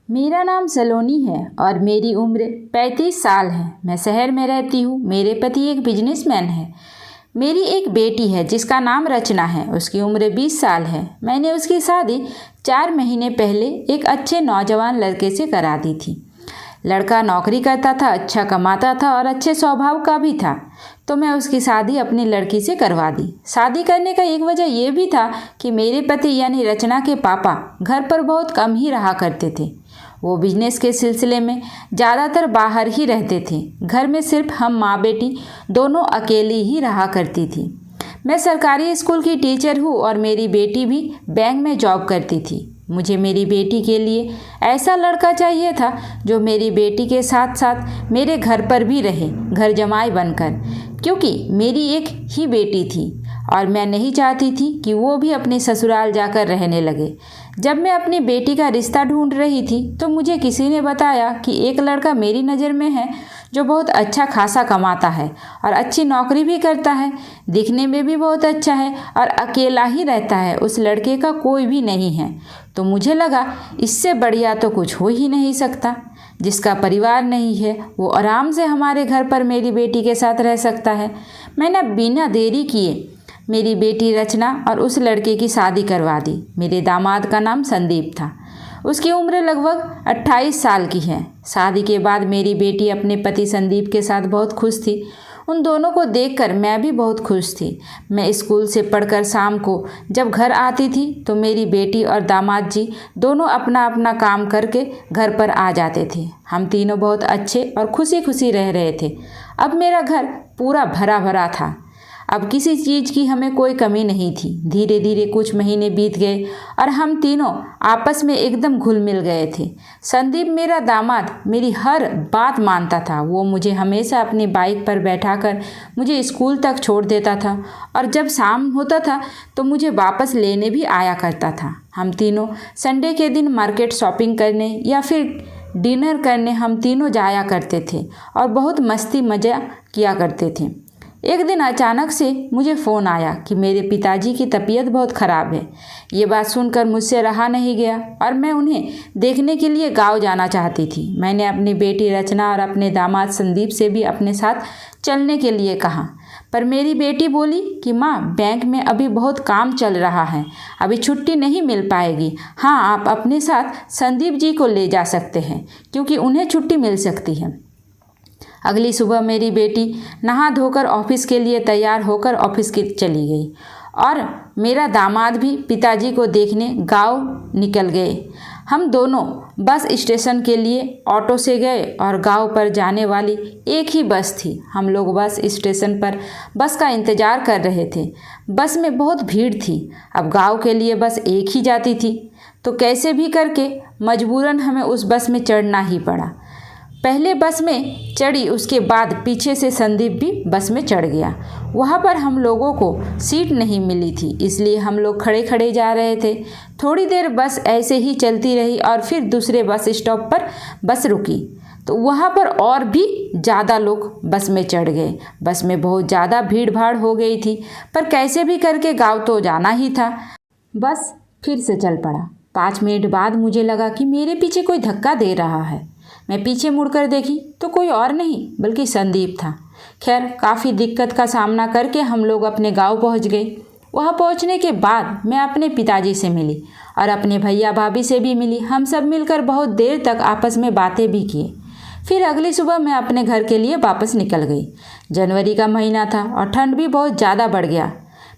मेरा नाम सलोनी है और मेरी उम्र 35 साल है। मैं शहर में रहती हूँ। मेरे पति एक बिजनेसमैन है। मेरी एक बेटी है जिसका नाम रचना है। उसकी उम्र 20 साल है। मैंने उसकी शादी 4 महीने पहले एक अच्छे नौजवान लड़के से करा दी थी। लड़का नौकरी करता था, अच्छा कमाता था और अच्छे स्वभाव का भी था, तो मैं उसकी शादी अपनी लड़की से करवा दी। शादी करने का एक वजह यह भी था कि मेरे पति यानी रचना के पापा घर पर बहुत कम ही रहा करते थे। वो बिजनेस के सिलसिले में ज़्यादातर बाहर ही रहते थे। घर में सिर्फ हम माँ बेटी दोनों अकेली ही रहा करती थी। मैं सरकारी स्कूल की टीचर हूँ और मेरी बेटी भी बैंक में जॉब करती थी। मुझे मेरी बेटी के लिए ऐसा लड़का चाहिए था जो मेरी बेटी के साथ साथ मेरे घर पर भी रहे, घर जमाई बनकर, क्योंकि मेरी एक ही बेटी थी और मैं नहीं चाहती थी कि वो भी अपने ससुराल जाकर रहने लगे। जब मैं अपनी बेटी का रिश्ता ढूंढ रही थी तो मुझे किसी ने बताया कि एक लड़का मेरी नज़र में है जो बहुत अच्छा खासा कमाता है और अच्छी नौकरी भी करता है, दिखने में भी बहुत अच्छा है और अकेला ही रहता है। उस लड़के का कोई भी नहीं है। तो मुझे लगा इससे बढ़िया तो कुछ हो ही नहीं सकता। जिसका परिवार नहीं है वो आराम से हमारे घर पर मेरी बेटी के साथ रह सकता है। मैंने बिना देरी किए मेरी बेटी रचना और उस लड़के की शादी करवा दी। मेरे दामाद का नाम संदीप था। उसकी उम्र लगभग 28 साल की है। शादी के बाद मेरी बेटी अपने पति संदीप के साथ बहुत खुश थी। उन दोनों को देखकर मैं भी बहुत खुश थी। मैं स्कूल से पढ़कर शाम को जब घर आती थी तो मेरी बेटी और दामाद जी दोनों अपना अपना काम करके घर पर आ जाते थे। हम तीनों बहुत अच्छे और खुशी खुशी रह रहे थे। अब मेरा घर पूरा भरा भरा था। अब किसी चीज़ की हमें कोई कमी नहीं थी। धीरे धीरे कुछ महीने बीत गए और हम तीनों आपस में एकदम घुल मिल गए थे। संदीप मेरा दामाद मेरी हर बात मानता था। वो मुझे हमेशा अपनी बाइक पर बैठाकर मुझे स्कूल तक छोड़ देता था और जब शाम होता था तो मुझे वापस लेने भी आया करता था। हम तीनों संडे के दिन मार्केट शॉपिंग करने या फिर डिनर करने हम तीनों जाया करते थे और बहुत मस्ती मज़ा किया करते थे। एक दिन अचानक से मुझे फ़ोन आया कि मेरे पिताजी की तबीयत बहुत ख़राब है। ये बात सुनकर मुझसे रहा नहीं गया और मैं उन्हें देखने के लिए गांव जाना चाहती थी। मैंने अपनी बेटी रचना और अपने दामाद संदीप से भी अपने साथ चलने के लिए कहा, पर मेरी बेटी बोली कि माँ, बैंक में अभी बहुत काम चल रहा है, अभी छुट्टी नहीं मिल पाएगी। हाँ, आप अपने साथ संदीप जी को ले जा सकते हैं क्योंकि उन्हें छुट्टी मिल सकती है। अगली सुबह मेरी बेटी नहा धोकर ऑफिस के लिए तैयार होकर ऑफिस की चली गई और मेरा दामाद भी पिताजी को देखने गांव निकल गए। हम दोनों बस स्टेशन के लिए ऑटो से गए और गांव पर जाने वाली एक ही बस थी। हम लोग बस स्टेशन पर बस का इंतज़ार कर रहे थे। बस में बहुत भीड़ थी। अब गांव के लिए बस एक ही जाती थी, तो कैसे भी करके मजबूरन हमें उस बस में चढ़ना ही पड़ा। पहले बस में चढ़ी, उसके बाद पीछे से संदीप भी बस में चढ़ गया। वहाँ पर हम लोगों को सीट नहीं मिली थी, इसलिए हम लोग खड़े खड़े जा रहे थे। थोड़ी देर बस ऐसे ही चलती रही और फिर दूसरे बस स्टॉप पर बस रुकी तो वहाँ पर और भी ज़्यादा लोग बस में चढ़ गए। बस में बहुत ज़्यादा भीड़ भाड़ हो गई थी, पर कैसे भी करके गाँव तो जाना ही था। बस फिर से चल पड़ा। 5 मिनट बाद मुझे लगा कि मेरे पीछे कोई धक्का दे रहा है। मैं पीछे मुड़कर देखी तो कोई और नहीं बल्कि संदीप था। खैर, काफ़ी दिक्कत का सामना करके हम लोग अपने गांव पहुंच गए। वहां पहुंचने के बाद मैं अपने पिताजी से मिली और अपने भैया भाभी से भी मिली। हम सब मिलकर बहुत देर तक आपस में बातें भी किए। फिर अगली सुबह मैं अपने घर के लिए वापस निकल गई। जनवरी का महीना था और ठंड भी बहुत ज़्यादा बढ़ गया।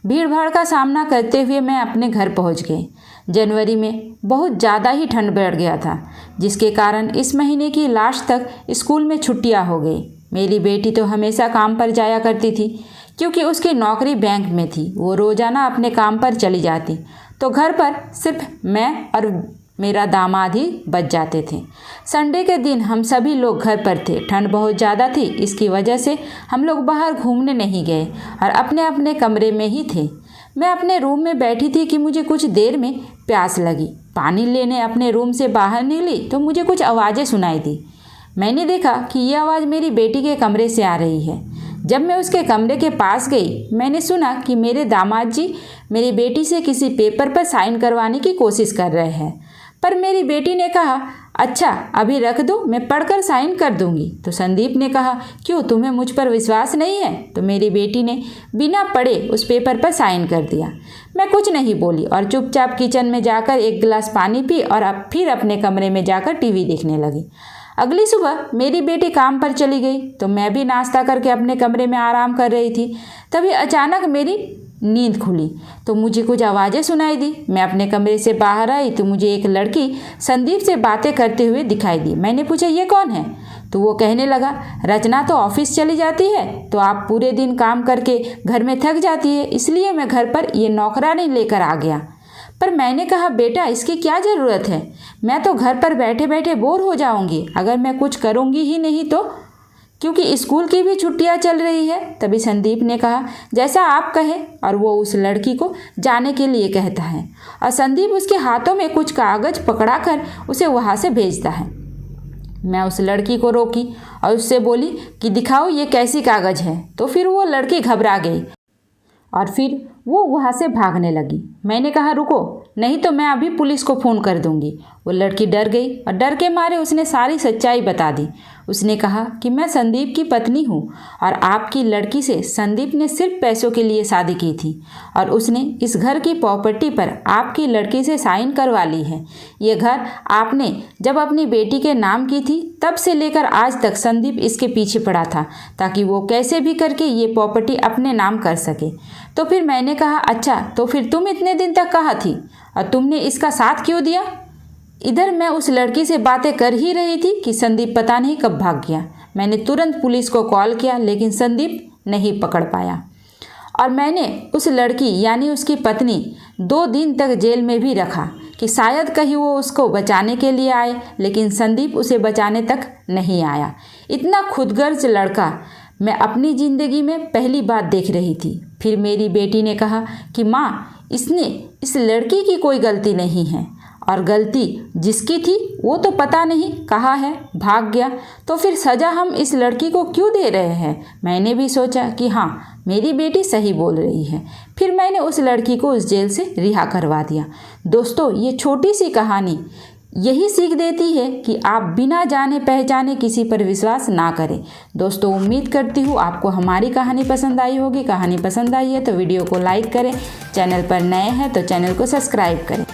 भीड़ भाड़ का सामना करते हुए मैं अपने घर पहुंच गई। जनवरी में बहुत ज़्यादा ही ठंड बढ़ गया था, जिसके कारण इस महीने की लास्ट तक स्कूल में छुट्टियां हो गई। मेरी बेटी तो हमेशा काम पर जाया करती थी क्योंकि उसकी नौकरी बैंक में थी। वो रोज़ाना अपने काम पर चली जाती, तो घर पर सिर्फ मैं और मेरा दामाद ही बच जाते थे। संडे के दिन हम सभी लोग घर पर थे। ठंड बहुत ज़्यादा थी, इसकी वजह से हम लोग बाहर घूमने नहीं गए और अपने अपने कमरे में ही थे। मैं अपने रूम में बैठी थी कि मुझे कुछ देर में प्यास लगी। पानी लेने अपने रूम से बाहर निकली तो मुझे कुछ आवाज़ें सुनाई दी। मैंने देखा कि यह आवाज़ मेरी बेटी के कमरे से आ रही है। जब मैं उसके कमरे के पास गई, मैंने सुना कि मेरे दामाद जी मेरी बेटी से किसी पेपर पर साइन करवाने की कोशिश कर रहे हैं। पर मेरी बेटी ने कहा, अच्छा अभी रख दो, मैं पढ़कर साइन कर दूंगी। तो संदीप ने कहा, क्यों, तुम्हें मुझ पर विश्वास नहीं है? तो मेरी बेटी ने बिना पढ़े उस पेपर पर साइन कर दिया। मैं कुछ नहीं बोली और चुपचाप किचन में जाकर एक गिलास पानी पी और अब फिर अपने कमरे में जाकर टीवी देखने लगी। अगली सुबह मेरी बेटी काम पर चली गई तो मैं भी नाश्ता करके अपने कमरे में आराम कर रही थी। तभी अचानक मेरी नींद खुली तो मुझे कुछ आवाज़ें सुनाई दी। मैं अपने कमरे से बाहर आई तो मुझे एक लड़की संदीप से बातें करते हुए दिखाई दी। मैंने पूछा, ये कौन है? तो वो कहने लगा, रचना तो ऑफिस चली जाती है तो आप पूरे दिन काम करके घर में थक जाती है, इसलिए मैं घर पर ये नौकरानी लेकर आ गया। पर मैंने कहा, बेटा इसकी क्या ज़रूरत है? मैं तो घर पर बैठे बैठे बोर हो जाऊंगी अगर मैं कुछ करूंगी ही नहीं तो, क्योंकि स्कूल की भी छुट्टियां चल रही है। तभी संदीप ने कहा, जैसा आप कहे, और वो उस लड़की को जाने के लिए कहता है और संदीप उसके हाथों में कुछ कागज़ पकड़ाकर उसे वहाँ से भेजता है। मैं उस लड़की को रोकी और उससे बोली कि दिखाओ ये कैसी कागज़ है। तो फिर वो लड़की घबरा गई और फिर वो वहाँ से भागने लगी। मैंने कहा, रुको, नहीं तो मैं अभी पुलिस को फ़ोन कर दूँगी। वो लड़की डर गई और डर के मारे उसने सारी सच्चाई बता दी। उसने कहा कि मैं संदीप की पत्नी हूँ और आपकी लड़की से संदीप ने सिर्फ पैसों के लिए शादी की थी और उसने इस घर की प्रॉपर्टी पर आपकी लड़की से साइन करवा ली है। ये घर आपने जब अपनी बेटी के नाम की थी तब से लेकर आज तक संदीप इसके पीछे पड़ा था ताकि वो कैसे भी करके ये प्रॉपर्टी अपने नाम कर सके। तो फिर मैंने कहा, अच्छा तो फिर तुम इतने दिन तक कहाँ थी और तुमने इसका साथ क्यों दिया? इधर मैं उस लड़की से बातें कर ही रही थी कि संदीप पता नहीं कब भाग गया। मैंने तुरंत पुलिस को कॉल किया लेकिन संदीप नहीं पकड़ पाया और मैंने उस लड़की यानी उसकी पत्नी 2 दिन तक जेल में भी रखा कि शायद कहीं वो उसको बचाने के लिए आए, लेकिन संदीप उसे बचाने तक नहीं आया। इतना खुदगर्ज लड़का मैं अपनी ज़िंदगी में पहली बार देख रही थी। फिर मेरी बेटी ने कहा कि माँ, इस लड़की की कोई गलती नहीं है और गलती जिसकी थी वो तो पता नहीं कहाँ है, भाग गया, तो फिर सज़ा हम इस लड़की को क्यों दे रहे हैं? मैंने भी सोचा कि हाँ, मेरी बेटी सही बोल रही है। फिर मैंने उस लड़की को उस जेल से रिहा करवा दिया। दोस्तों, ये छोटी सी कहानी यही सीख देती है कि आप बिना जाने पहचाने किसी पर विश्वास ना करें। दोस्तों, उम्मीद करती हूँ आपको हमारी कहानी पसंद आई होगी। कहानी पसंद आई है तो वीडियो को लाइक करें, चैनल पर नए हैं तो चैनल को सब्सक्राइब करें।